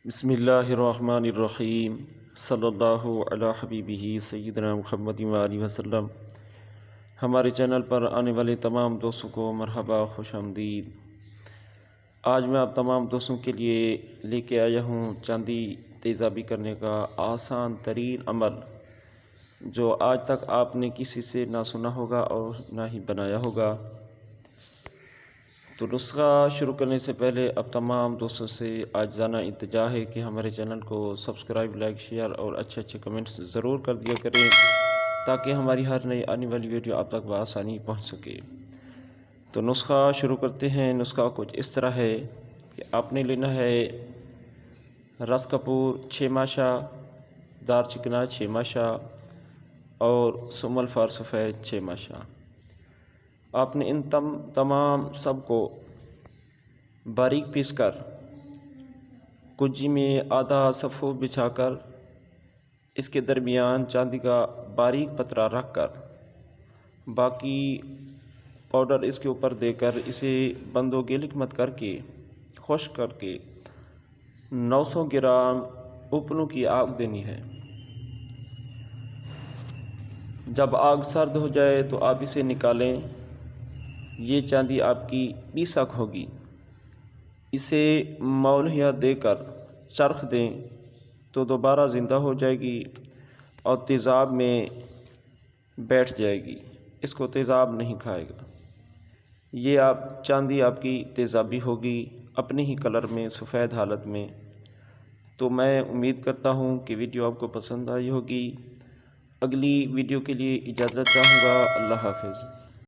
بسم اللہ الرحمن الرحیم صلی اللہ علی حبیبہ سیدنا محمد وآلہ وسلم۔ ہمارے چینل پر آنے والے تمام دوستوں کو مرحبا، خوش آمدید۔ آج میں آپ تمام دوستوں کے لیے لے کے آیا ہوں چاندی تیزابی کرنے کا آسان ترین عمل، جو آج تک آپ نے کسی سے نہ سنا ہوگا اور نہ ہی بنایا ہوگا۔ تو نسخہ شروع کرنے سے پہلے اب تمام دوستوں سے عاجزانہ التجا ہے کہ ہمارے چینل کو سبسکرائب، لائک، شیئر اور اچھے کمنٹس ضرور کر دیا کریں، تاکہ ہماری ہر نئی آنے والی ویڈیو آپ تک بآسانی پہنچ سکے۔ تو نسخہ شروع کرتے ہیں۔ نسخہ کچھ اس طرح ہے کہ آپ نے لینا ہے رس کپور 6 ماشا، دار چکنا 6 ماشا اور سمل فار سفید 6 ماشا۔ آپ نے ان تمام سب کو باریک پیس کر کجی میں آدھا صفو بچھا کر اس کے درمیان چاندی کا باریک پترا رکھ کر باقی پاؤڈر اس کے اوپر دے کر اسے بند و گیلک مت کر کے خشک کر کے 900 گرام اوپنوں کی آگ دینی ہے۔ جب آگ سرد ہو جائے تو آپ اسے نکالیں۔ یہ چاندی آپ کی پیسک ہوگی۔ اسے مولہیا دے کر چرخ دیں تو دوبارہ زندہ ہو جائے گی اور تیزاب میں بیٹھ جائے گی۔ اس کو تیزاب نہیں کھائے گا۔ یہ چاندی آپ کی تیزابی ہوگی اپنے ہی کلر میں، سفید حالت میں۔ تو میں امید کرتا ہوں کہ ویڈیو آپ کو پسند آئی ہوگی۔ اگلی ویڈیو کے لیے اجازت چاہوں گا۔ اللہ حافظ۔